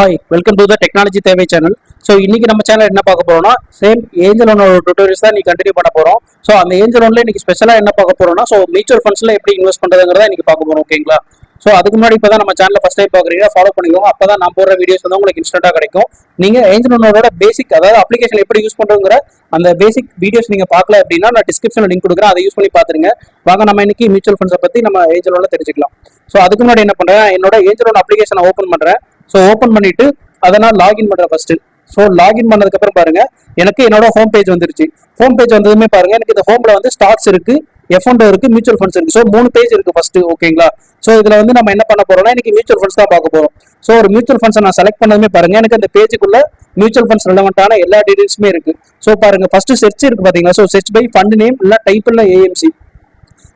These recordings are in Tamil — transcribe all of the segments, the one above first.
Hi, welcome to the technology தேவை சேனல். ஸோ இன்னைக்கு நம்ம சேனல் என்ன பார்க்க போறோம்னா, சேம் ஏஞ்சல் லோனோட டுட்டோரியல்ஸ் தான் நீ கண்டினியூ பண்ண போறோம். ஸோ அந்த ஏஞ்சல் லோன்ல இன்னைக்கு ஸ்பெஷலா என்ன பார்க்க போறோம்னா, ஸோ மியூச்சுவல் ஃபண்ட்ஸ்ல எப்படி இன்வெஸ்ட் பண்றதுங்கிறத இன்னைக்கு பார்க்க போறோம். ஓகேங்களா? ஸோ அதுக்கு முன்னாடி இப்போ தான் நம்ம சேனல் ஃபர்ஸ்ட் டைம் பார்க்குறீங்க, ஃபாலோ பண்ணிக்கோங்க. அப்போ தான் நான் போடுற வீடியோஸ் வந்து உங்களுக்கு இன்ஸ்டன்ட்டாக கிடைக்கும். நீங்க ஏஞ்சல் லோனோட பேசிக், அதாவது அப்ளிகேஷன் எப்படி யூஸ் பண்றதுங்கிற அந்த பேசிக் வீடியோஸ் நீங்க பார்க்கல அப்படின்னா நான் டிஸ்கிரிப்ஷன்ல லிங்க் கொடுக்குறேன், அதை யூஸ் பண்ணி பாத்துருங்க. வாங்க நம்ம இன்னைக்கு மியூச்சுவல் ஃபண்ட்ஸை பத்தி நம்ம ஏஞ்சல் லோன்ல தெரிஞ்சுக்கலாம். ஸோ அதுக்கு முன்னாடி என்ன பண்றேன், என்னோட ஏஞ்சல் லோன் அப்ளிகேஷனை ஓப்பன் பண்றேன். ஸோ ஓப்பன் பண்ணிட்டு அதை நான் லாகின் பண்றேன் ஃபர்ஸ்ட். ஸோ லாகின் பண்ணதுக்கு அப்புறம் பாருங்க, எனக்கு என்னோட ஹோம் பேஜ் வந்துருச்சு. ஹோம் பேஜ் வந்ததுமே பாருங்க, எனக்கு இந்த ஹோம்ல வந்து ஸ்டாக்ஸ் இருக்கு, F&O இருக்கு, மியூச்சுவல் ஃபண்ட்ஸ் இருக்கு. ஸோ 3 பேஜ் இருக்கு ஃபர்ஸ்ட். ஓகேங்களா? ஸோ இதுல வந்து நம்ம என்ன பண்ண போறோம்னா, இன்னைக்கு மியூச்சுவல் ஃபண்ட்ஸ் தான் பார்க்க போறோம். ஸோ ஒரு மியூச்சுவல் ஃபண்ட்ஸ் நான் செலக்ட் பண்ணதுமே பாருங்க, எனக்கு அந்த பேஜுக்குள்ள மியூச்சுவல் ஃபண்ட்ஸ் ரெலவெண்டான எல்லா டீடைல்ஸுமே இருக்கு. ஸோ பாருங்க, ஃபர்ஸ்ட் செர்ச் இருக்கு பாத்தீங்களா? So search by fund name இல்ல டைப் இல்ல AMC.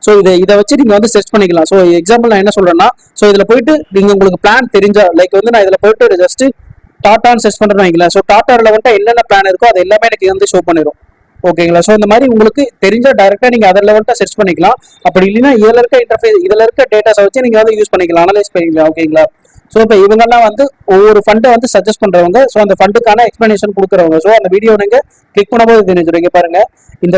ஸோ இதை வச்சு நீங்க வந்து சர்ச் பண்ணிக்கலாம். ஸோ எக்ஸாம்பிள் நான் என்ன சொல்றேன்னா, ஸோ இதுல போயிட்டு நீங்க உங்களுக்கு பிளான் தெரிஞ்சா, லைக் வந்து நான் இதுல போயிட்டு ஜஸ்ட் டாட்டான்னு சர்ச் பண்றேன்னு வைங்களேன். ஸோ டாட்டால வந்துட்டு என்னென்ன பிளான் இருக்கோ அது எல்லாமே எனக்கு வந்து ஷோ பண்ணிடும். ஓகேங்களா? ஸோ இந்த மாதிரி உங்களுக்கு தெரிஞ்சா டைரக்டா நீங்க அதில் வந்துட்டு சர்ச் பண்ணிக்கலாம். அப்படி இல்லைன்னா இதுல இருக்க இன்டர்ஃபேஸ், இதுல இருக்க டேட்டாஸை வச்சு நீங்க வந்து யூஸ் பண்ணிக்கலாம், அனலைஸ் பண்ணிக்கலாம். ஓகேங்களா? ஸோ இப்போ இவங்கெல்லாம் வந்து ஒவ்வொரு ஃபண்டை வந்து சஜஸ்ட் பண்றவங்க, ஸோ அந்த ஃபண்டுக்கான எக்ஸ்பிளனேஷன் கொடுக்குறவங்க. ஸோ அந்த வீடியோ நீங்க கிளிக் பண்ணும்போது தெரிஞ்சிருங்க. பாருங்க, இந்த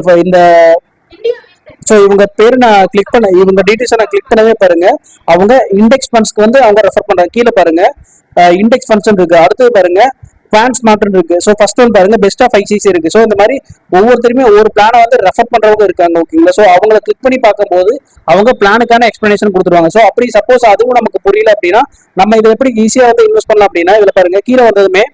ஸோ இவங்க பேர் நான் கிளிக் பண்ண, இவங்க டீடைல்ஸை நான் கிளிக் பண்ணவே பாருங்க, அவங்க இண்டெக்ஸ் ஃபண்ட்ஸ்க்கு வந்து அவங்க ரெஃபர் பண்றாங்க. கீழே பாருங்க இண்டெக்ஸ் ஃபண்ட்ஸ் இருக்கு, அடுத்தது பாருங்க பிளான்ஸ் மார்ட் இருக்கு. ஸோ ஃபர்ஸ்ட் ஒன் பாருங்க பெஸ்ட் ஆஃப் ICC இருக்கு. ஸோ இந்த மாதிரி ஒவ்வொருத்தருமே ஒவ்வொரு பிளானை வந்து ரெஃபர் பண்றவங்க இருக்காங்க. ஓகேங்களா? ஸோ அவங்களை கிளிக் பண்ணி பார்க்கும்போது அவங்க பிளானுக்கான எக்ஸ்பிளனேஷன் கொடுத்துருவாங்க. ஸோ அப்படி சப்போஸ் அதுவும் நமக்கு புரியல அப்படின்னா நம்ம இதை எப்படி ஈஸியா வந்து இன்வெஸ்ட் பண்ணலாம் அப்படின்னா, இதுல பாருங்க கீழே வந்ததுமே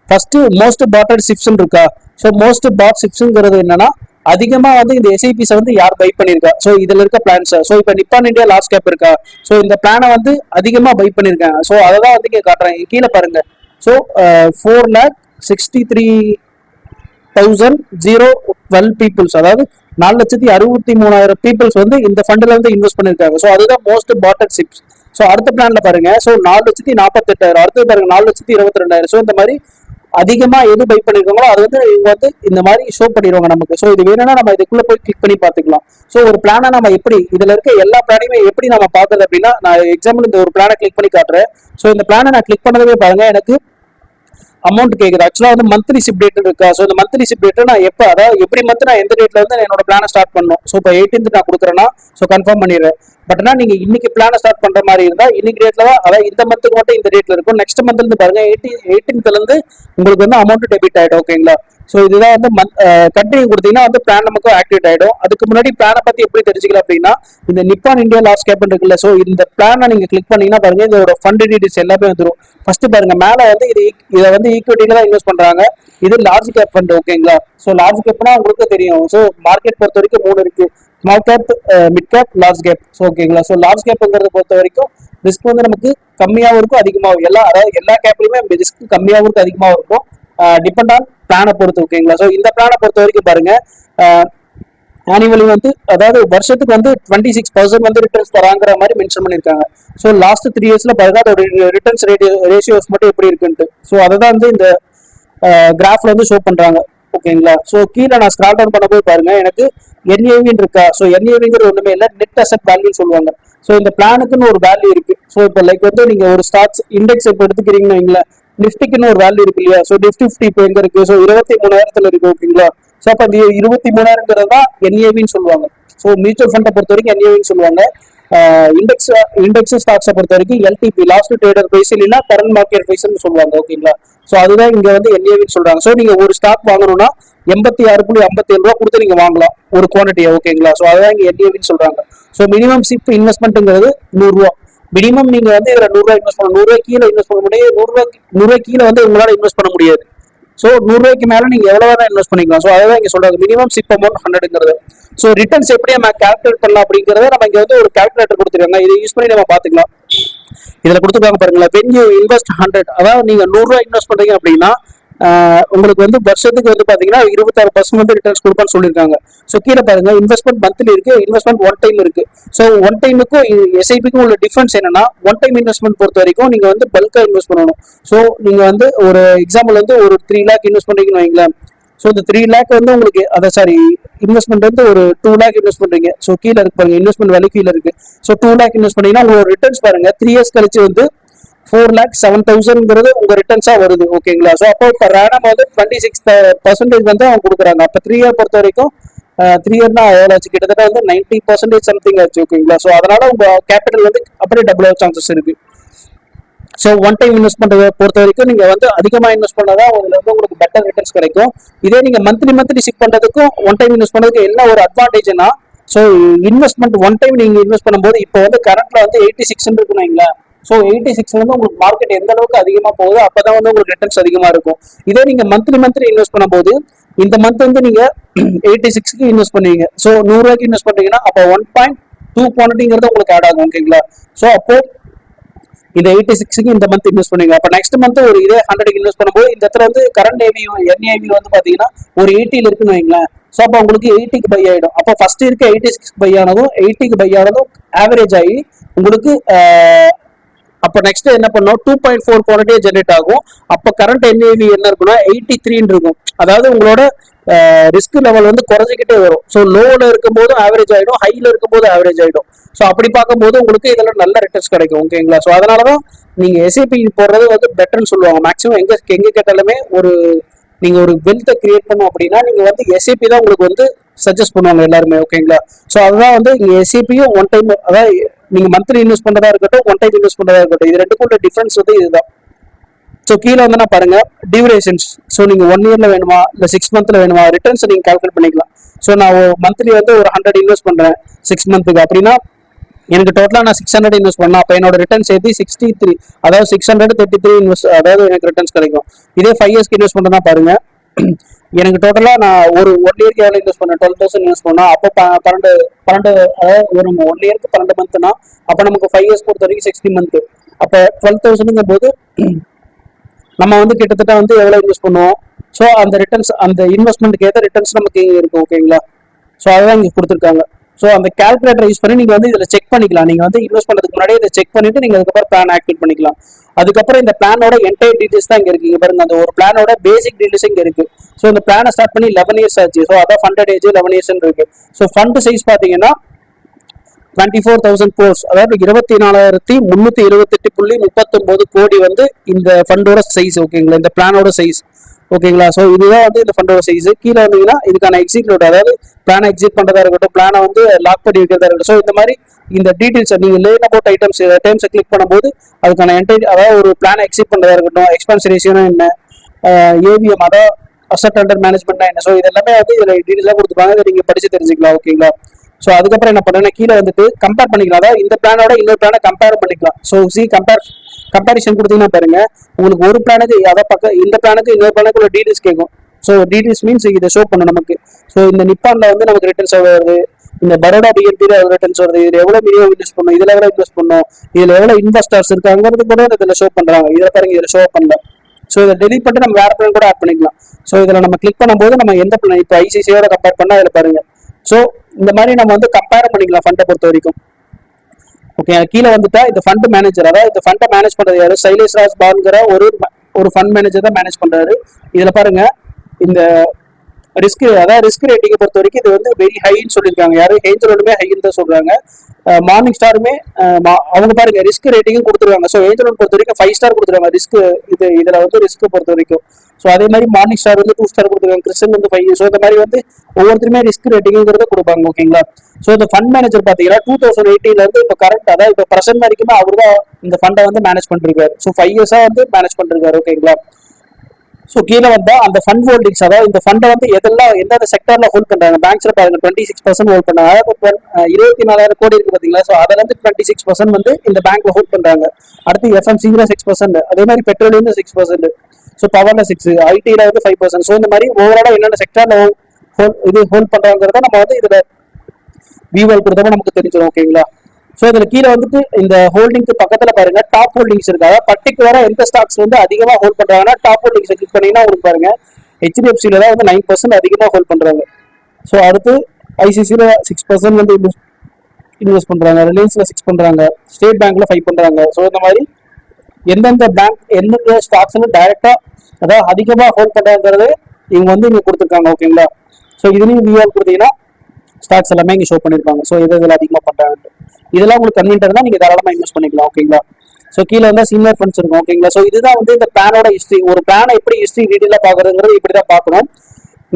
ஃபர்ஸ்ட் மோஸ்ட் பாட்டட் சிப்ஸ் இருக்கா? ஸோ மோஸ்ட் பாட் சிப்ஸ்ங்கிறது என்னன்னா, அதிகமா வந்து இந்த SIPs வந்து யார் பை பண்ணிருக்கா? ஸோ இதுல இருக்க பிளான்ஸ். ஸோ இப்போ நிப்பான் இந்தியா லார்ஜ் கேப் இருக்கா? ஸோ இந்த பிளானை வந்து அதிகமா பை பண்ணிருக்காங்க. ஸோ அதை தான் வந்து இங்க காட்டுறேன். கீழே பாருங்க, ஸோ 4,63,012 பீப்புள்ஸ், அதாவது 4,63,000 பீப்புள்ஸ் வந்து இந்த ஃபண்ட்ல வந்து இன்வெஸ்ட் பண்ணிருக்காங்க. ஸோ அதுதான் மோஸ்ட் பாட்டட் சிப்ஸ். ஸோ அடுத்த பிளான்ல பாருங்க, ஸோ 4,48,000, அடுத்தது பாருங்க 4,22,000. ஸோ இந்த மாதிரி அதிகமா எது பை பண்ணிருக்காங்களோ அது வந்து இவங்க வந்து இந்த மாதிரி ஷோ பண்ணிடுவாங்க நமக்கு. ஸோ இது வேணும்னா நம்ம இதுக்குள்ள போய் கிளிக் பண்ணி பார்த்துக்கலாம். ஸோ ஒரு பிளானை நம்ம எப்படி, இதுல இருக்க எல்லா பிளானையுமே எப்படி நம்ம பார்க்கறது அப்படின்னா, நான் எக்ஸாம்பிள் இந்த ஒரு பிளானை கிளிக் பண்ணி காட்டுறேன். ஸோ இந்த பிளானை நான் கிளிக் பண்ணதவே பாருங்க, எனக்கு அமௌண்ட் கேக்குது. ஆக்சுவலா வந்து மந்த்லி சிப் டேட் இருக்கா? ஸோ இந்த மந்த்லி சிப் டேட் நான் எப்போ, அதாவது எவ்ரி மந்த் நான் எந்த டேட்ல வந்து என்னோட பிளானை ஸ்டார்ட் பண்ணணும். ஸோ இப்போ 18th நான் கொடுக்குறேன்னா, ஸோ கன்ஃபார்ம் பண்ணிடுறேன். பட் நீங்க இன்னைக்கு பிளானை ஸ்டார்ட் பண்ற மாதிரி இருந்தா இன்னைக்கு டேட்ல தான், அதாவது இந்த மந்த்துக்கு மட்டும் இந்த டேட்ல இருக்கும். நெக்ஸ்ட் மந்த்ல இருந்து பாருங்க 18th இருந்து உங்களுக்கு வந்து அமௌண்ட் டெபிட் ஆயிடும். ஓகேங்களா? ஸோ இதுதான் வந்து கண்டினியூ கொடுத்தீங்கன்னா வந்து பிளான் நமக்கு ஆக்டிவேட் ஆயிடும். அதுக்கு முன்னாடி பிளானை பத்தி எப்படி தெரிஞ்சுக்கலாம் அப்படின்னா, இந்த நிப்பான் இந்தியா லார்ஜ் கேப் இருக்குல்ல, ஸோ இந்த பிளானை நீங்க கிளிக் பண்ணீங்கன்னா பாருங்க, இதோட ஃபண்ட் டீடைல்ஸ் எல்லாமே வந்துடும். ஃபர்ஸ்ட் பாருங்க மேல வந்து இதை வந்து ஈக்விட்டில தான் இன்வெஸ்ட் பண்றாங்க. இது லார்ஜ் கேப் ஃபண்ட். ஓகேங்களா? ஸோ லார்ஜ் கேப்னா உங்களுக்கு தெரியும். ஸோ மார்க்கெட் பொறுத்த வரைக்கும் 3 இருக்கு, small cap, mid cap, large cap. So ஓகேங்களா? ஸோ லார்ஜ் கேப்ங்கிறத பொறுத்த வரைக்கும் ரிஸ்க் வந்து நமக்கு கம்மியாகவும் இருக்கும், அதிகமாகவும், அதாவது எல்லா கேப்லயுமே ரிஸ்க் கம்மியாகவும் இருக்கும், அதிகமாகவும் இருக்கும், டிபெண்ட் ஆன் பிளானை பொறுத்து. ஓகேங்களா? ஸோ இந்த பிளானை பொறுத்த வரைக்கும் பாருங்க, ஆனுவலி வந்து, அதாவது வருஷத்துக்கு வந்து 26% வந்து ரிட்டர்ன்ஸ் தராங்கிற மாதிரி மென்ஷன் பண்ணிருக்காங்க. ஸோ லாஸ்ட் 3 இயர்ஸ்ல பாருங்க அதோட ரிட்டர்ன்ஸ் ரேஷியோஸ் மட்டும் எப்படி இருக்குன்ட்டு. ஸோ அதை தான் வந்து இந்த கிராஃப்ல வந்து ஷோ பண்றாங்க. ஓகேங்களா? ஸோ கீழே நான் ஸ்க்ரால் டவுன் பண்ண போய் பாருங்க, எனக்கு NAV இருக்கா? ஸோ NAVங்கிறது ஒண்ணுமே இல்லை, நெட் அசெட் வேல்யூ சொல்லுவாங்க. ஸோ இந்த பிளானுக்குன்னு ஒரு வேல்யூ இருக்கு. ஸோ இப்போ லைக் வந்து நீங்க ஒரு ஸ்டாக்ஸ் இண்டெக்ஸ் இப்போ எடுத்துக்கிறீங்கன்னு வைங்களேன், நிஃப்டிக்குன்னு ஒரு வேல்யூ இருக்கு இல்லையா? ஸோ நிஃப்டி 50 இப்போ எங்க இருக்கு? ஸோ 23,000 இருக்கு. ஓகேங்களா? ஸோ அப்போ 23,000 தான் NAVன்னு சொல்லுவாங்க. ஸோ மியூச்சுவல் ஃபண்டை பொறுத்த வரைக்கும் NAVன்னு சொல்லுவாங்க. இண்டெக்ஸ் ஸ்டாக்ஸை பொறுத்த வரைக்கும் LTP, லாஸ்ட் ட்ரேடர் பிரைஸ், இல்லைன்னா கரண்ட் மார்க்கெட் பிரைஸ்ன்னு சொல்லுவாங்க. ஓகேங்களா? ஸோ அதுதான் இங்க வந்து NAVன்னு சொல்றாங்க. ஸோ நீங்க ஒரு ஸ்டாக் வாங்கணும்னா 86.57 ரூபா கொடுத்து நீங்க வாங்கலாம் ஒரு குவான்டிட்டியை. ஓகேங்களா? ஸோ அதுதான் இங்க NAVன்னு சொல்றாங்க. ஸோ மினிமம் சிப் இன்வெஸ்ட்மெண்ட்ங்கிறது 100 ரூபா. மினிமம் நீங்க வந்து இதுல 100 ரூபாய் இன்வெஸ்ட் பண்ணணும். 100 ரூபாய் கீழே இன்வெஸ்ட் பண்ண முடியாது. 100 ரூபாய் கீழே வந்து உங்களால இன்வெஸ்ட் பண்ண முடியாது. ஸோ 100 ரூபாய்க்கு மேல நீங்க எவ்வளவு வேணா இன்வெஸ்ட் பண்ணிக்கலாம். ஸோ அதான் இங்க சொல்றாங்க மினிமம் சிப் அமௌண்ட் 100ங்கிறது. ஸோ ரிட்டர்ன்ஸ் எப்படி நம்ம கால்குலேட் பண்ணலாம் அப்படிங்கறத நம்ம இங்க வந்து ஒரு கால்குலேட்டர் கொடுத்துருக்காங்க, இதை யூஸ் பண்ணி நம்ம பாத்துக்கலாம். இதுல கொடுத்துருக்காங்க பாருங்களேன், when you invest 100, அதாவது நீங்க 100 ரூபாய் இன்வெஸ்ட் பண்றீங்க அப்படின்னா உங்களுக்கு வந்து வருஷத்துக்கு வந்து பாத்தீங்கன்னா 26% வந்து ரிட்டர்ன்ஸ் கொடுப்பான்னு சொல்லியிருக்காங்க. ஸோ கீழே பாருங்க இன்வெஸ்ட்மெண்ட் மந்த்லி இருக்கு, இன்வெஸ்ட்மெண்ட் ஒன் டைம் இருக்கு. ஸோ ஒன் டைமுக்கும் SIPக்கும் உள்ள டிஃபரன்ஸ் என்னன்னா, ஒன் டைம் இன்வெஸ்ட்மெண்ட் பொறுத்த வரைக்கும் நீங்க வந்து பல்கா இன்வெஸ்ட் பண்ணணும். ஸோ நீங்க வந்து ஒரு எக்ஸாம்பிள் வந்து ஒரு 3 lakh இன்வெஸ்ட் பண்றீங்கன்னு வைங்களேன். ஸோ இந்த 3 lakh வந்து உங்களுக்கு இன்வெஸ்ட்மெண்ட் வந்து ஒரு 2 lakh இன்வெஸ்ட் பண்றீங்க. ஸோ கீழே இருக்கு பாருங்க, இன்வெஸ்ட்மெண்ட் வேல்யூ கீழே இருக்கு. ஸோ 2 lakh இன்வெஸ்ட் பண்ணீங்கன்னா உங்களோட ரிட்டர்ன்ஸ் பாருங்க 3 years கழிச்சு வந்து 4,07,000 உங்க ரிட்டர்ன்ஸா வருது ஓகேங்களா. ஸோ அப்போ இப்போ ரேனம் வந்து 26% வந்து அவங்க கொடுக்குறாங்க. அப்போ 3 இயர் பொறுத்த வரைக்கும் 3 இயர்னா எவ்வளோ ஆச்சு, கிட்டத்தட்ட வந்து 90% சம்திங் ஆச்சு ஓகேங்களா. ஸோ அதனால உங்க கேபிட்டல் வந்து அப்படியே டபுள் ஆக சான்சஸ் இருக்கு. ஸோ ஒன் டைம் இன்வெஸ்ட்மெண்ட் பொறுத்த வரைக்கும் நீங்க வந்து அதிகமாக இன்வெஸ்ட் பண்ணாதான் அதுல வந்து உங்களுக்கு பெட்டர் ரிட்டர்ன்ஸ் கிடைக்கும். இதே நீங்க மந்த்லி ஷிஃப்ட் பண்றதுக்கும் ஒன் டைம் இன்வெஸ்ட் பண்ணதுக்கு என்ன ஒரு அட்வான்டேஜ்னா, ஸோ இன்வெஸ்ட்மெண்ட் ஒன் டைம் நீங்க இன்வெஸ்ட் பண்ணும்போது இப்போ வந்து கரண்ட்ல வந்து 86 இருக்குன்னு வைங்களேன். ஸோ 86 வந்து உங்களுக்கு மார்க்கெட் எந்த அளவுக்கு அதிகமாக போகுதோ அப்பதான் வந்து உங்களுக்கு ரிட்டர்ன்ஸ் அதிகமா இருக்கும். இதே நீங்க மந்த்லி இன்வெஸ்ட் பண்ணும்போது இந்த மந்த் வந்து நீங்க 86க்கு இன்வெஸ்ட் பண்ணுவீங்க. ஸோ 100 ரூபாய்க்கு இன்வெஸ்ட் பண்றீங்கன்னா அப்போ 1.2 குவான்டிட்டிங்கிறது உங்களுக்கு ஆட் ஆகும் ஓகேங்களா. ஸோ அப்போ இந்த 86க்கு இந்த மந்த் இன்வெஸ்ட் பண்ணுவீங்க. அப்போ நெக்ஸ்ட் மந்த் ஒரு இதே 100க்கு இன்வெஸ்ட் பண்ணும்போது இந்த இடத்துல வந்து கரண்ட் என்ஏவி வந்து பாத்தீங்கன்னா ஒரு 80ல இருக்குன்னு வைங்களேன். ஸோ அப்போ உங்களுக்கு 80க்கு பை ஆயிடும். அப்போ ஃபர்ஸ்ட் இருக்க 86 பை ஆனதும் 80க்கு பை ஆனதும் ஆவரேஜ் ஆகி உங்களுக்கு அப்போ நெக்ஸ்ட் என்ன பண்ணோம், 2.4 குவாலிட்டியே ஜென்ரேட் ஆகும். அப்போ கரண்ட் என்ஏவி என்ன இருக்குன்னா 83 இருக்கும். அதாவது உங்களோட ரிஸ்க் லெவல் வந்து குறைஞ்சிக்கிட்டே வரும். ஸோ லோவில் இருக்கும்போது ஆவரேஜ் ஆகிடும், ஹையில் இருக்கும்போது ஆவரேஜ் ஆகிடும். ஸோ அப்படி பார்க்கும்போது உங்களுக்கு இதில் நல்ல ரிட்டர்ன்ஸ் கிடைக்கும் ஓகேங்களா. ஸோ அதனால தான் நீங்கள் எஸ்ஐபி போடுறது வந்து பெட்டர்னு சொல்லுவாங்க. மேக்ஸிமம் எங்கே கேட்டாலுமே நீங்க ஒரு வெல்த்தை கிரியேட் பண்ணும் அப்படின்னா நீங்க வந்து எஸ்ஐபி தான் உங்களுக்கு வந்து சஜஸ்ட் பண்ணுவாங்க எல்லாருமே ஓகேங்களா. ஸோ அதுதான் வந்து இங்க எஸ்ஐபியும் ஒன் டைம், அதாவது நீங்க மந்த்லி இன்வெஸ்ட் பண்றதா இருக்கட்டும், ஒன் டைம் இன்வெஸ்ட் பண்றதா இருக்கட்டும், இது ரெண்டுக்குள்ள டிஃபரன்ஸ் வந்து இதுதான். ஸோ கீழே வந்து நான் பாருங்க டியூரேஷன்ஸ். ஸோ நீங்க 1 இயர்ல வேணுமா இல்ல 6 மந்த்ல வேணுமா, ரிட்டர்ன்ஸ் நீங்க கால்குலேட் பண்ணிக்கலாம். ஸோ நான் மந்த்லி வந்து ஒரு 100 இன்வெஸ்ட் பண்றேன் 6 மந்த்துக்கு அப்படின்னா எனக்கு டோட்டலா நான் 600 இன்வெஸ்ட் பண்ணா அப்ப என்னோட ரிட்டர்ன் சேர்த்து 63, அதாவது 633 இன்வெஸ்ட், அதாவது எனக்கு ரிட்டர்ன்ஸ் கிடைக்கும். இதே 5 இயர்ஸ்க்கு இன்வெஸ்ட் பண்றதா பாருங்க, எனக்கு டோட்டலா நான் ஒரு 1 இயர்க்கு எவ்வளவு இன்வெஸ்ட் பண்ணேன், 12,000 இன்வெஸ்ட் பண்ணா அப்போ 12 அதாவது ஒரு 1 இயர்க்கு 12 மந்த்னா அப்ப நமக்கு 5 இயர்ஸ் பொறுத்த வரைக்கும் 60 மந்த். அப்ப 12,000 போது நம்ம வந்து கிட்டத்தட்ட வந்து எவ்வளவு இன்வெஸ்ட் பண்ணுவோம். ஸோ அந்த ரிட்டர்ன்ஸ், அந்த இன்வெஸ்ட்மெண்ட்டுக்கு ஏற்ற ரிட்டர்ன்ஸ் நமக்கு இருக்கும் ஓகேங்களா. ஸோ அதான் இங்க கொடுத்துருக்காங்க. ஸோ அந்த கால்குலேட்டர் யூஸ் பண்ணி நீங்க வந்து இதுல செக் பண்ணிக்கலாம். நீங்க வந்து இன்வெஸ்ட் பண்ணதுக்கு முன்னாடி இதை செக் பண்ணிட்டு நீங்க அதுக்கப்புறம் பிளான் ஆக்டிவேட் பண்ணிக்கலாம். அதுக்கப்புறம் இந்த பிளானோட என்டையர் டீடைல்ஸ் தான் இங்க இருக்கு. இங்க பாருங்க, அந்த ஒரு பிளானோட பேசிக் டீடைல்ஸ் இங்க இருக்கு. ஸோ இந்த பிளானை ஸ்டார்ட் பண்ணி 11 இயர்ஸ் ஆச்சு. ஸோ அதான் ஃபண்டட் ஏஜ் 11 இயர்ஸ் இருக்கு. ஸோ ஃபண்ட் சைஸ் பாத்தீங்கன்னா 24,000 crores, அதாவது 24,378.39 கோடி வந்து இந்த ஃபண்டோட சைஸ் ஓகேங்களா, இந்த பிளானோட சைஸ் ஓகேங்களா. ஸோ இதுதான் வந்து இந்த ஃபண்டோட சைஸ். கீழே வந்தீங்கன்னா இதுக்கான எக்ஸிக்யூட், அதாவது பிளானை எக்ஸிட் பண்றதா இருக்கட்டும், பிளானை வந்து லாக் பண்ணி வைக்கிறதா இருக்கட்டும். ஸோ இந்த மாதிரி இந்த டீடைல்ஸ் நீங்க லேர்ன் அபவுட் ஐட்டம்ஸ் கிளிக் பண்ணும்போது அதுக்கான என்டைட்டி, அதாவது ஒரு பிளானை எக்ஸிட் பண்றதா இருக்கட்டும், எக்ஸ்பென்ஸ் ரேஷியோனா என்ன, ஏவிஎம் அதாவது அசட் அண்டர் மேனேஜ்மெண்ட்னா என்ன, ஸோ இதெல்லாமே வந்து இதுல டீடைல்ஸா கொடுத்துருப்பாங்க. இதை நீங்க படிச்சு தெரிஞ்சுக்கலாம் ஓகேங்களா. ஸோ அதுக்கப்புறம் என்ன பண்ணுறேன்னா கீழே வந்துட்டு கம்பேர் பண்ணிக்கலாம். அதாவது இந்த பிளானோட இன்னொரு பிளானை கம்பேர் பண்ணிக்கலாம். ஸோ கம்பேரிஷன் கொடுத்தீங்கன்னா பாருங்க, உங்களுக்கு ஒரு பிளானுக்கு அதை பக்கம் இந்த பிளானுக்கு இன்னொரு பிளானுக்கு உள்ள டீடைல்ஸ் கேட்கும். ஸோ டீடைல்ஸ் மீன்ஸ் இதை ஷோ பண்ணும் நமக்கு. ஸோ இந்த நிப்பான்ல வந்து நமக்கு ரிட்டர்ன்ஸ் வருது, இந்த பரோடா பிஎன்பியில் ரிட்டர்ன்ஸ் வருது, இதுல எவ்வளவு மினிமம் இன்வெஸ்ட் பண்ணும், இதுல எவ்வளவு இன்வெஸ்ட் பண்ணும், இதுல எவ்வளவு இன்வெஸ்டர்ஸ் இருக்காங்கிறது கூட இதுல ஷோ பண்றாங்க. இதுல பாருங்க, இதுல ஷோ பண்ணல. ஸோ இதை டெலிட் பண்ணிட்டு நம்ம வேற பிளான் கூட ஆட் பண்ணிக்கலாம். ஸோ இதுல நம்ம கிளிக் பண்ணும்போது நம்ம எந்த பிளான் இப்போ ஐசிசியோட கம்பேர் பண்ணா இதுல பாருங்க. ஸோ இந்த மாதிரி நம்ம வந்து கம்பேர் பண்ணிக்கலாம் ஃபண்டை பொறுத்த வரைக்கும். ஓகே, கீழே வந்துட்டா இந்த ஃபண்ட் மேனேஜர், அதாவது இந்த ஃபண்டை மேனேஜ் பண்றது யாரு, சைலேஷ் ராஜ் பால்ங்கிற ஒரு ஃபண்ட் மேனேஜர் தான் மேனேஜ் பண்றாரு. இதுல பாருங்க, இந்த ரிஸ்க் ரேட்டிங்கை பொறுத்த வரைக்கும் இது வந்து வெரி ஹைன்னு சொல்லியிருக்காங்க. யாரு, ஏஞ்சலோடுமே ஹைன்னு தான் சொல்றாங்க. மார்னிங் ஸ்டாருமே அவங்க பாருங்க ரிஸ்க் ரேட்டிங்கும் கொடுத்துருவாங்க. ஸோ ஏஞ்சலோட் பொறுத்த வரைக்கும் 5 ஸ்டார் கொடுத்துருவாங்க ரிஸ்க். இதுல வந்து ரிஸ்க் பொறுத்த வரைக்கும். ஸோ அதே மாதிரி மார்னிங் ஸ்டார் வந்து 2 ஸ்டார் கொடுத்துருக்காங்க, கிறிஸ்டன் வந்து 5. ஸோ இந்த மாதிரி வந்து ஒவ்வொருத்தருமே ரிஸ்க் ரேட்டிங்கிறத கொடுப்பாங்க ஓகேங்களா. ஸோ இந்த ஃபண்ட் மேனேஜர் பாத்தீங்கன்னா 2018 இருந்து இப்போ கரண்ட், அதாவது இப்போ பிரசன்ட் வரைக்குமே அவர் தான் இந்த ஃபண்டை வந்து மேனேஜ் பண்ணிருக்காரு. ஸோ 5 இயர்ஸா வந்து மேனேஜ் பண்ணிருக்காரு ஓகேங்களா. ஸோ கீழே வந்தா அந்த ஃபண்ட் ஹோல்டிங்ஸ், அதாவது இந்த ஃபண்டை வந்து எந்தெந்த செக்டர்ல ஹோல்ட் பண்றாங்க. பேங்க்ஸ்ல பாருங்க 26% ஹோல்ட் பண்ணாங்க. அதாவது 24,000 கோடி இருக்கு பாத்தீங்களா. ஸோ அதுல இருந்து 26% வந்து இந்த பேங்க்ல ஹோல்ட் பண்றாங்க. அடுத்து எஃப்எம்சில 6%, அதே மாதிரி பெட்ரோலியம் 6%, ஸோ பவர்ல 6, ஐடில வந்து 5%. ஸோ இந்த மாதிரி ஓவராலா என்னென்ன செக்டர்ல ஹோல்ட் பண்றாங்கிறத நம்ம வந்து இதுல வியூவல் கொடுத்தா நமக்கு தெரிஞ்சிடும் ஓகேங்களா. ஸோ இதுல கீழே வந்துட்டு இந்த ஹோல்டிங்க்கு பக்கத்துல பாருங்க டாப் ஹோல்டிங்ஸ் இருக்கு. அதாவது பர்டிகுலரா எந்த ஸ்டாக்ஸ் வந்து அதிகமா ஹோல்ட் பண்றாங்கன்னா டாப் ஹோல்டிங்ஸ் கிளிக் பண்ணீங்கன்னா உங்களுக்கு பாருங்க ஹெச்டிஎஃப்சில தான் வந்து 9% அதிகமா ஹோல்ட் பண்றாங்க. ஸோ அடுத்து ஐசிசில 6% வந்து இன்வெஸ்ட் பண்றாங்க, ரிலையன்ஸ்ல 6 பண்றாங்க, ஸ்டேட் பேங்க்ல 5 பண்றாங்க. ஸோ இந்த மாதிரி எந்தெந்த பேங்க் எந்தெந்த ஸ்டாக்ஸ் வந்து டைரக்டா அதாவது அதிகமா ஹோல்ட் பண்றாங்கிறது இவங்க வந்து இங்க கொடுத்துருக்காங்க ஓகேங்களா. ஸோ இதுலயும் வியூவல் கொடுத்தீங்கன்னா ஸ்டாக்ஸ் எல்லாமே இங்க ஷோ பண்ணிருப்பாங்க. ஸோ இதுல அதிகமா பண்றாங்க, இதெல்லாம் உங்களுக்கு கன்வீனியன்ட்டா இருந்தா நீங்க தாராளமா இன்வெஸ்ட் பண்ணிக்கலாம் ஓகேங்களா. ஸோ கீழே வந்து சீனியர் ஃபண்ட்ஸ் இருக்கும் ஓகேங்களா. ஸோ இதுதான் வந்து இந்த பிளானோட ஹிஸ்ட்ரி. ஒரு பிளானை எப்படி ஹிஸ்ட்ரி டீட்டெயிலாக பார்க்குறதுங்கிறது இப்படி தான் பார்க்கணும்.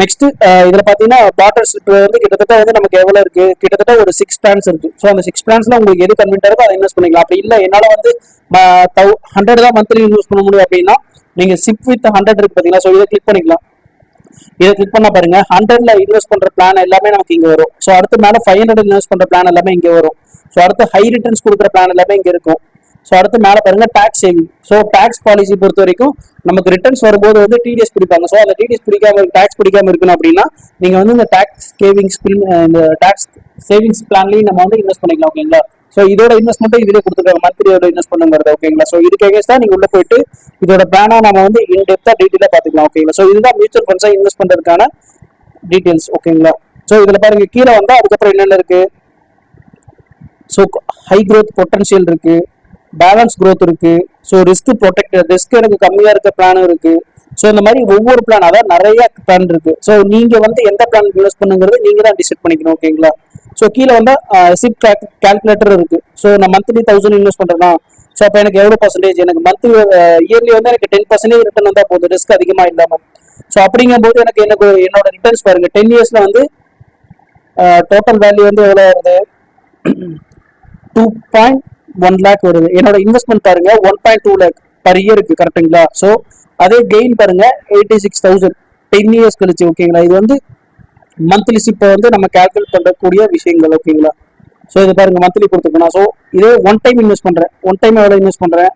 நெக்ஸ்ட் இதுல பாத்தீங்கன்னா பாட்டர் ஸ்லிப் வந்து கிட்டத்தட்ட வந்து நமக்கு எவ்வளவு இருக்கு, கிட்டத்தட்ட ஒரு 6 பிளான்ஸ் இருக்கு. ஸோ அந்த 6 பிளான்ஸ்ல உங்களுக்கு எது கன்வென்ட் இருக்கோ அதை இன்வெஸ்ட் பண்ணிக்கலாம். அப்படி இல்லை என்னால வந்து 100 தான் மந்த்லி இன்வெஸ்ட் பண்ண முடியும் அப்படின்னா நீங்க சிப் வித் 100 இருக்கு பாத்தீங்களா. ஸோ இதை கிளிக் பண்ணிக்கலாம். இதை கிளிக் பண்ண பாருங்க 100ல இன்வெஸ்ட் பண்ற பிளான் எல்லாமே நமக்கு இங்க வரும். ஸோ அடுத்து மேல 500 இன்வெஸ்ட் பண்ற பிளான் எல்லாமே இங்க வரும். ஸோ அடுத்து ஹை ரிட்டர்ன்ஸ் கொடுக்குற பிளான் எல்லாமே இங்க இருக்கும். ஸோ அடுத்து மேல பாருங்க tax saving. So tax policy பொறுத்த வரைக்கும் நமக்கு ரிட்டர்ன்ஸ் வரும்போது வந்து டிடிஎஸ் பிடிப்பாங்க. ஸோ அந்த டிடிஎஸ் பிடிக்காம டாக்ஸ் பிடிக்காம இருக்கணும் அப்படின்னா நீங்க வந்து இந்த டாக்ஸ் சேவிங்ஸ் இந்த டாக்ஸ் சேவிங்ஸ் பிளான்லயும் நம்ம வந்து இன்வெஸ்ட் பண்ணிக்கலாம் ஓகேங்களா. ஸோ இதோட இன்வெஸ்ட்மெண்ட் இதுல கொடுத்துருக்காங்க மந்த்லியோட இன்வெஸ்ட் பண்ணுங்கிறது ஓகேங்களா. ஸோ இதுக்கு எகேன்ஸ்டா நீங்க உள்ள போயிட்டு இதோட பிளானா நம்ம வந்து இன் டெப்தா டீட்டெயிலா பாத்துக்கலாம் ஓகேங்களா. ஸோ இதுதான் மியூச்சுவல் ஃபண்ட்ஸா இன்வெஸ்ட் பண்றதுக்கான டீடைல்ஸ் ஓகேங்களா. ஸோ இதுல பாருங்க கீழே வந்தா அதுக்கப்புறம் என்னென்ன இருக்கு. ஸோ ஹை க்ரோத் பொட்டன்ஷியல் இருக்கு, பேலன்ஸ் க்ரோத் இருக்கு, ஸோ ரிஸ்க் ப்ரொடெக்ட் ரிஸ்க் எனக்கு கம்மியா இருக்க பிளானும் இருக்கு. ஸோ இந்த மாதிரி ஒவ்வொரு பிளான் அதாவது நிறைய பிளான் இருக்கு. ஸோ நீங்க வந்து எந்த பிளான் இன்வெஸ்ட் பண்ணுங்கிறது நீங்க தான் டிசைட் பண்ணிக்கணும் ஓகேங்களா. ஸோ கீழே வந்து சிப் கால்குலேட்டர் இருக்கு. ஸோ நான் மந்த்லி 1000 இன்வெஸ்ட் பண்றேன்னா ஸோ அப்போ எனக்கு எவ்வளோ பர்சன்டேஜ் எனக்கு மந்த்லி இயர்லி வந்து எனக்கு 10% ரிட்டர்ன் வந்தா போதும் ரிஸ்க் அதிகமா இல்லாம. ஸோ அப்படிங்கும் போது எனக்கு என்னோட ரிட்டர்ன்ஸ் பாருங்க 10 இயர்ஸ்ல வந்து டோட்டல் வேல்யூ வந்து எவ்வளோ வருது 2.1 lakh வருது. என்னோட இன்வெஸ்ட்மெண்ட் பாருங்க 1.2 lakh பர் இயருக்கு கரெக்டுங்களா. ஸோ அதே கெயின் பாருங்க 86,000 10 இயர்ஸ் கழிச்சு ஓகேங்களா. இது வந்து மந்த்லி சிப்பை வந்து நம்ம கால்குலேட் பண்ணக்கூடிய விஷயங்கள் ஓகேங்களா. ஸோ இது பாருங்க மந்த்லி கொடுத்துருக்கணும். ஸோ இதே ஒன் டைம் இன்வெஸ்ட் பண்றேன், ஒன் டைம் எவ்வளோ இன்வெஸ்ட் பண்றேன்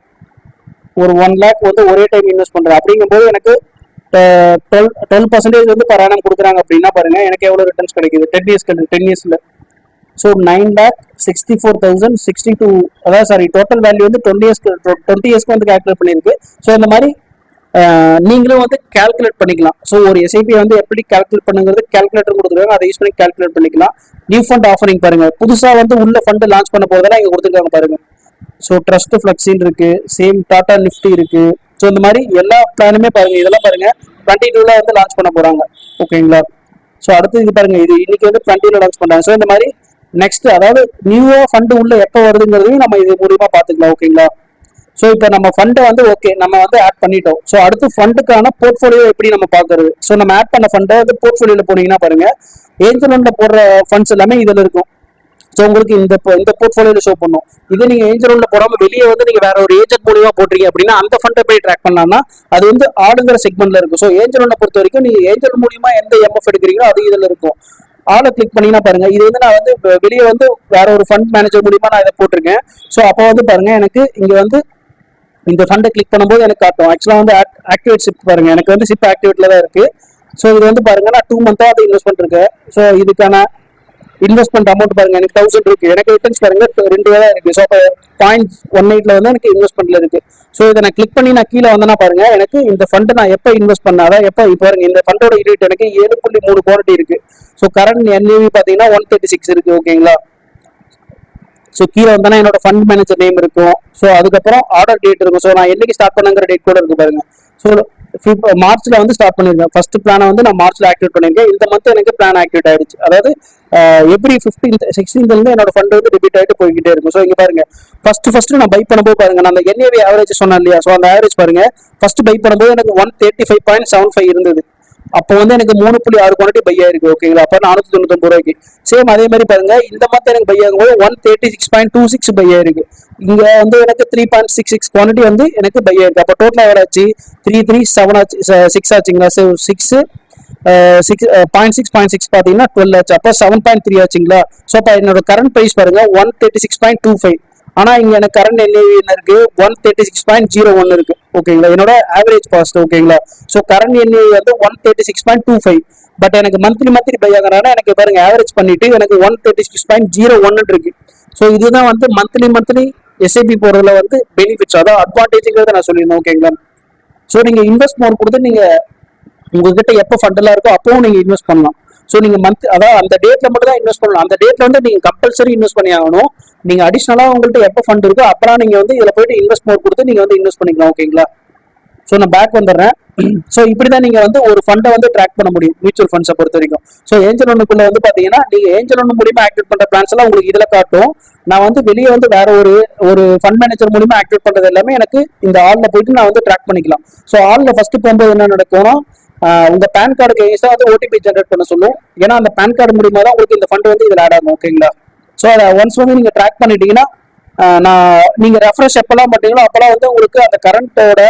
ஒரு 1 lakh வந்து ஒரே டைம் இன்வெஸ்ட் பண்றேன். அப்படிங்கும்போது எனக்கு 12% வந்து per annum கொடுக்குறாங்க அப்படின்னா பாருங்க எனக்கு எவ்வளவு ரிட்டர்ன்ஸ் கிடைக்குது 10 இயர்ஸ்ல. ஸோ 9,64,062 அதாவது சாரி டோட்டல் வேல்யூ வந்து 20 இயர்ஸ்க்கு வந்து கால்குலேட் பண்ணியிருக்கு. ஸோ இந்த மாதிரி நீங்களும் வந்து கால்குலேட் பண்ணிக்கலாம். ஸோ ஒரு எஸ்ஐபி வந்து எப்படி கால்குலேட் பண்ணுங்கிறது கால்குலேட்டர் கொடுத்துருக்காங்க, அதை யூஸ் பண்ணி கால்குலேட் பண்ணிக்கலாம். நியூ ஃபண்ட் ஆஃபரிங் பாருங்க புதுசா வந்து உள்ள ஃபண்ட் லான்ச் பண்ண போதெல்லாம் இங்க கொடுத்துருக்காங்க பாருங்க. ஸோ ட்ரஸ்ட் ஃபிளக்ஸின் இருக்கு, சேம் டாடா நிஃப்டி இருக்கு. ஸோ இந்த மாதிரி எல்லா பிளானுமே பாருங்க இதெல்லாம் பாருங்க 22ல வந்து லான்ச் பண்ண போறாங்க ஓகேங்களா. ஸோ அடுத்து இது பாருங்க இது இன்னைக்கு வந்து 20ல லான்ச் பண்றாங்க. ஸோ இந்த மாதிரி நெக்ஸ்ட் அதாவது நியூவா ஃபண்ட் உள்ள எப்போ வருதுங்கிறதையும் நம்ம இது மூலியமா பாத்துக்கலாம் ஓகேங்களா. ஸோ இப்போ நம்ம ஃபண்டை வந்து ஓகே நம்ம வந்து ஆட் பண்ணிட்டோம். ஸோ அடுத்து ஃபண்டுக்கான போர்ட்ஃபோலியோ எப்படி நம்ம பாக்குறது. ஸோ நம்ம ஆட் பண்ண ஃபண்டை வந்து போர்ட்ஃபோலியோல போனீங்கன்னா பாருங்க ஏஞ்சல் ஃபண்ட்ல போடுற ஃபண்ட்ஸ் எல்லாமே இதுல இருக்கும். ஸோ உங்களுக்கு இந்த போர்ட்ஃபோலியோல ஷோ பண்ணும். இதே நீங்க ஏஞ்சல் ஃபண்ட்ல போடாம வெளியே வந்து நீங்க வேற ஒரு ஏஜென்ட் மூலியமா போட்டீங்க அப்படின்னா அந்த ஃபண்டை போய் ட்ராக் பண்ணலாம்னா அது வந்து ஆடுங்கிற செக்மெண்ட்ல இருக்கும். ஸோ ஏஞ்சல் ஃபண்டை பொறுத்த வரைக்கும் நீங்க ஏஞ்சல் மூலியமா எந்த எம்எஃப் எடுக்கிறீங்களோ அது இதுல இருக்கும். ஆளை கிளிக் பண்ணீங்கன்னா பாருங்க இது வந்து நான் வந்து வெளியே வந்து வேற ஒரு ஃபண்ட் மேனேஜர் மூலியமா நான் இதை போட்டிருக்கேன். ஸோ அப்போ வந்து பாருங்க எனக்கு இங்க வந்து இந்த ஃபண்டை கிளிக் பண்ணும்போது எனக்கு காட்டும். ஆக்சுவலா வந்து ஆக்டிவேட் சிப் பாருங்க எனக்கு வந்து சிப் ஆக்டிவேட்ல தான் இருக்கு. ஸோ இது வந்து பாருங்க நான் 2 months அது இன்வெஸ்ட்மெண்ட் இருக்கு. ஸோ இதுக்கான இன்வெஸ்ட்மெண்ட் அமௌண்ட் பாருங்க எனக்கு 1000 இருக்கு. எனக்கு ரிட்டர்ன்ஸ் பாருங்க 2 தான் இருக்கு. ஸோ 0.18ல வந்து எனக்கு இன்வெஸ்ட்மெண்ட்ல இருக்கு. ஸோ இதை நான் கிளிக் பண்ணி நான் கீழே வந்தேன்னா பாருங்க எனக்கு இந்த ஃபண்ட் நான் எப்போ இன்வெஸ்ட் பண்ண அதான் எப்போ இப்போ பாருங்க இந்த ஃபண்டோட யூனிட் எனக்கு 7.3 குவாலிட்டி இருக்கு. ஸோ கரண்ட் என்ஏவி பாத்தீங்கன்னா 136 இருக்கு ஓகேங்களா. ஸோ கீழே வந்தா என்னோட ஃபண்ட் மேனேஜர் நேம் இருக்கும். ஸோ அதுக்கப்புறம் ஆர்டர் டேட் இருக்கும். ஸோ நான் என்னைக்கு ஸ்டார்ட் பண்ணுங்கிற டேட் கூட இருக்கு பாருங்க. ஸோ மார்ச்ல வந்து ஸ்டார்ட் பண்ணிருக்கேன். ஃபர்ஸ்ட் பிளானை வந்து நான் மார்ச்ல ஆக்டிவேட் பண்ணிருக்கேன். இந்த மந்த் எனக்கு பிளான் ஆக்டிவேட் ஆயிடுச்சு. அதாவது எவ்ரி 15th 16th இருந்து என்னோட ஃபண்ட் வந்து டெபிட் ஆயிட்டு போய்கிட்டே இருக்கும். ஸோ இங்க பாருங்க ஃபர்ஸ்ட் நான் பை பண்ணும்போது பாருங்க நான் அந்த என்ஏவி ஆவரேஜ் சொன்னேன் இல்லையா. ஸோ அந்த ஆவரேஜ் பாருங்க ஃபர்ஸ்ட் பை பண்ணும்போது எனக்கு 135.75 இருந்தது. அப்போ வந்து எனக்கு 3.6 குவாலிட்டி பை ஆயிருக்கு ஓகேங்களா. அப்போ 499 ரூபாய்க்கு. சேம் அதே மாதிரி பாருங்க இந்த மந்த் எனக்கு பை ஆகும்போது 136.26 பை ஆயிருக்கு. இங்க வந்து எனக்கு 3.66 குவாலிட்டி வந்து எனக்கு பை ஆயிருக்கு. அப்போ டோட்டல் எவ்வளோ ஆச்சு 337 ஆச்சு 6 ஆச்சுங்களா. 6.6 பாத்தீங்கன்னா 12 ஆச்சு. அப்போ 7.3 ஆச்சுங்களா. ஸோ அப்போ என்னோட கரண்ட் பிரைஸ் பாருங்க 136.25. ஆனா இங்க எனக்கு கரண்ட் என்ஏவி என்ன இருக்கு 136.01 இருக்கு ஓகேங்களா. என்னோட ஆவரேஜ் காஸ்ட் ஓகேங்களா. ஸோ கரண்ட் என்ஏவி வந்து 136.25. பட் எனக்கு மந்த்லி பை ஆகிறனால எனக்கு பாருங்க ஆவரேஜ் பண்ணிட்டு எனக்கு 136.01 இருக்கு. ஸோ இதுதான் வந்து மந்த்லி எஸ்ஐபி போறதுல வந்து பெனிஃபிட்ஸ் அதாவது அட்வான்டேஜ்ங்கிறத நான் சொல்லியிருந்தேன் ஓகேங்களா. ஸோ நீங்க இன்வெஸ்ட் மோட் கொடுத்து நீங்க உங்ககிட்ட எப்போ ஃபண்ட் எல்லாம் இருக்கோ அப்பவும் நீங்க இன்வெஸ்ட் பண்ணலாம். ஸோ நீங்க அதாவது அந்த டேட்ல மட்டும் தான் இன்வெஸ்ட் பண்ணலாம். அந்த டேட்ல வந்து நீங்க கம்பல்சரி இன்வெஸ்ட் பண்ணி ஆகணும். நீங்க அடிஷனலா உங்கள்கிட்ட எப்போ ஃபண்ட் இருக்கோ அப்பலாம் நீங்க வந்து இதுல போயிட்டு இன்வெஸ்ட் மோட் கொடுத்து நீங்க வந்து இன்வெஸ்ட் பண்ணிக்கலாம் ஓகேங்களா. ஸோ நான் பேக் வந்துடுறேன். ஸோ இப்படிதான் நீங்க வந்து ஒரு ஃபண்டை வந்து ட்ராக் பண்ண முடியும் மியூச்சுவல் ஃபண்ட்ஸை பொறுத்த வரைக்கும். ஸோ ஏஞ்சல் ஒன்னுக்குள்ள வந்து பாத்தீங்கன்னா நீங்க ஏஞ்சல் ஒன்று மூலியமா ஆக்டிவேட் பண்ற பிளான்ஸ் எல்லாம் உங்களுக்கு இதுல காட்டும். நான் வந்து வெளியே வந்து வேற ஒரு ஃபண்ட் மேனேஜர் மூலியமா ஆக்டிவேட் பண்றது எல்லாமே எனக்கு இந்த ஆல்ல போயிட்டு நான் வந்து ட்ராக் பண்ணிக்கலாம். ஸோ ஆல்ல ஃபர்ஸ்ட் போகும்போது என்ன நடக்கும்னா உங்க பேன் கார்டுக்கு எகென்ஸ்டா வந்து ஓடிபி ஜென்ரேட் பண்ண சொல்லும். ஏன்னா அந்த பேன் கார்டு மூலியமா தான் உங்களுக்கு இந்த ஃபண்ட் வந்து இதுல ஆட் ஆகும். ஓகேங்களா? ஸோ அதை ஒன்ஸ் வந்து நீங்க ட்ராக் பண்ணிட்டீங்கன்னா நீங்க ரெஃப்ரெஷ் எப்பெல்லாம் பண்றீங்களோ அப்பெல்லாம் வந்து உங்களுக்கு அந்த கரண்டோட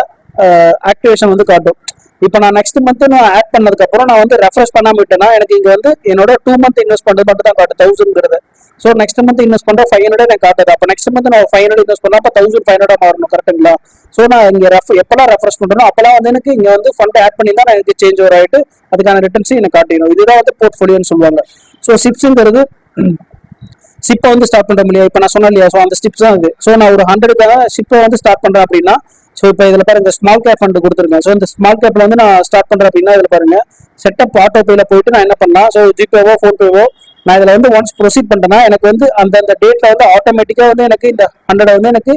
ஆக்டிவேஷன் வந்து காட்டும். இப்போ நான் நெக்ஸ்ட் மந்த் நான் ஆட் பண்ணதுக்கு அப்புறம் நான் வந்து ரெஃப்ரெஷ் பண்ணாம விட்டேன்னா எனக்கு இங்க வந்து என்னோட 2 மந்த் இன்வெஸ்ட் பண்றது மட்டும் தான் காட்டும் 1000ங்கிறது. ஸோ நெக்ஸ்ட் மந்த் இன்வெஸ்ட் பண்ற 500 எனக்கு காட்டுது. அப்போ நெக்ஸ்ட் மந்த் நான் 500 இன்வெஸ்ட் பண்ணா அப்போ 1500 மாறணும். கரெக்டுங்களா? ஸோ நான் இங்க எப்பெல்லாம் ரெஃப்ரெஷ் பண்றேனோ அப்பெல்லாம் வந்து எனக்கு இங்க வந்து ஃபண்ட் ஆட் பண்ணி தான் எனக்கு சேஞ்ச் ஓவர் ஆயிட்டு அதுக்கான ரிட்டர்ன்ஸையும் எனக்கு காட்டிடும். இதுதான் வந்து போர்ட்ஃபோலியோன்னு சொல்லுவாங்க. ஸோ சிப்ஸ்ங்கிறது ஷிப்பை வந்து ஸ்டார்ட் பண்ண முடியாது. இப்போ நான் சொன்னேன் இல்லையா? ஸோ அந்த ஸ்டிப்ஸ் தான் இது. ஸோ நான் ஒரு 100க்காக ஷிப்பை வந்து ஸ்டார்ட் பண்றேன் அப்படின்னா ஸோ இப்போ இதில் பாருங்க ஸ்மால் கேப் ஃபண்ட் கொடுத்துருக்கேன். ஸோ இந்த ஸ்மால் கேப்ல வந்து நான் ஸ்டார்ட் பண்றேன் அப்படின்னா இதில் பாருங்க செட்டப் ஆட்டோ பேல போயிட்டு நான் என்ன பண்ணலாம். ஸோ ஜிபேவோ ஃபோன்பேவோ நான் இதில் வந்து ஒன்ஸ் ப்ரொசீட் பண்ணிட்டேன்னா எனக்கு வந்து அந்த டேட்ல வந்து ஆட்டோமேட்டிக்கா வந்து எனக்கு இந்த 100 வந்து எனக்கு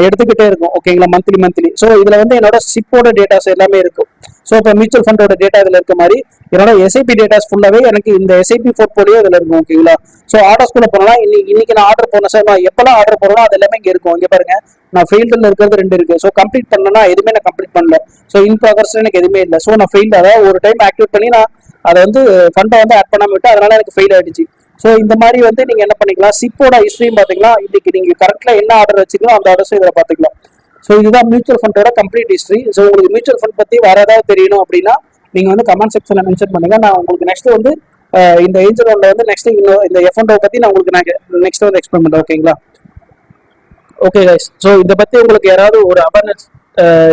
எடுத்துக்கிட்டே இருக்கும். ஓகேங்களா? மந்த்லி. ஸோ இதுல வந்து என்னோட சிப்போட டேட்டாஸ் எல்லாமே இருக்கும். ஸோ இப்போ மியூச்சுவல் ஃபண்டோட டேட்டா இதுல இருக்க மாதிரி என்னோட எஸ்ஐபி டேட்டாஸ் ஃபுல்லாவே எனக்கு இந்த எஸ்ஐபி போர்ட்ஃபோலியோ இதுல இருக்கும். ஓகேங்களா? ஸோ ஆர்டர்ஸ் கூட போனா இன்னைக்கு நான் ஆர்டர் போனேன் சார், நான் எப்பெல்லாம் ஆர்டர் போறோம் அது எல்லாமே இங்க இருக்கும். இங்க பாருங்க நான் ஃபெயில்டுல இருக்கிறது 2 இருக்கு. ஸோ கம்ப்ளீட் பண்ணனா எதுவுமே நான் கம்ப்ளீட் பண்ணல. ஸோ இன் ப்ராக்ரஸ் எனக்கு எதுவுமே இல்லை. ஸோ நான் ஃபெயில், அதாவது ஒரு டைம் ஆக்டிவேட் பண்ணி நான் அதை வந்து ஃபண்டை வந்து ஆட் பண்ணாம விட்டு அதனால எனக்கு ஃபெயில் ஆயிடுச்சு. ஸோ இந்த மாதிரி வந்து நீங்க என்ன பண்ணிக்கலாம், சிப்போட ஹிஸ்ட்ரியும் பாத்தீங்கன்னா இன்னைக்கு நீங்க கரெக்ட்ல என்ன ஆர்டர் வச்சுக்கோ அந்த ஆர்டர்ஸ் இதில் பாத்துக்கலாம். ஸோ இதுதான் மியூச்சுவல் ஃபண்டோட கம்ப்ளீட் ஹிஸ்ட்ரி. ஸோ உங்களுக்கு மியூச்சுவல் ஃபண்ட் பத்தி வேற ஏதாவது தெரியணும் அப்படின்னா நீங்க வந்து கமெண்ட் செக்ஷன்ல மென்ஷன் பண்ணுங்க. நான் உங்களுக்கு நெக்ஸ்ட் வந்து இந்த ஏஞ்சல் ஒன்ல வந்து நெக்ஸ்ட் இந்த F&O பத்தி நான் உங்களுக்கு நெக்ஸ்ட் வந்து எக்ஸ்பிளைன் பண்றேன். ஓகேங்களா? ஓகே கைஸ், ஸோ இதை பத்தி உங்களுக்கு யாராவது ஒரு அவேர்னஸ்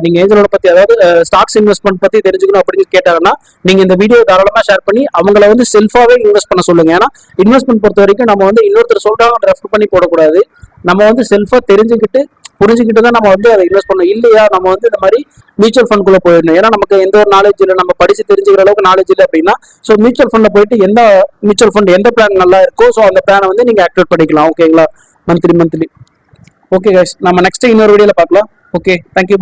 நீங்க ஏஞ்சலோட பத்தி அதாவது ஸ்டாக்ஸ் இன்வெஸ்ட்மெண்ட் பத்தி தெரிஞ்சுக்கணும் அப்படின்னு கேட்டாங்கன்னா நீங்க இந்த வீடியோ தாராளமா ஷேர் பண்ணி அவங்கள வந்து செல்ஃபாவே இன்வெஸ்ட் பண்ண சொல்லுங்க. ஏன்னா இன்வெஸ்ட்மெண்ட் பொறுத்த வரைக்கும் நம்ம வந்து இன்னொருத்தர் சொல்றாங்க ரெஃபர் பண்ணி போடக்கூடாது. நம்ம வந்து செல்ஃபா புரிஞ்சுக்கிட்டு தான் நம்ம வந்து அதை இன்வெஸ்ட் பண்ணணும். இல்லையா நம்ம வந்து இந்த மாதிரி மியூச்சுவல் ஃபண்ட் குள்ள போயிடணும். ஏன்னா நமக்கு எந்த ஒரு நாலேஜ் இல்லை, நம்ம படிச்சு தெரிஞ்சுக்கிற அளவுக்கு நாலேஜ் இல்லை அப்படின்னா ஸோ மியூச்சுவல் ஃபண்ட்ல போயிட்டு எந்த மியூச்சுவல் ஃபண்ட் எந்த பிளான் நல்லா இருக்கோ ஸோ அந்த பிளானை வந்து நீங்க ஆக்டிவேட் பண்ணிக்கலாம். ஓகேங்களா? மந்த்லி. ஓகே கைஸ், நம்ம நெக்ஸ்ட் இன்னொரு வீடியோல பார்க்கலாம். Okay, thank you.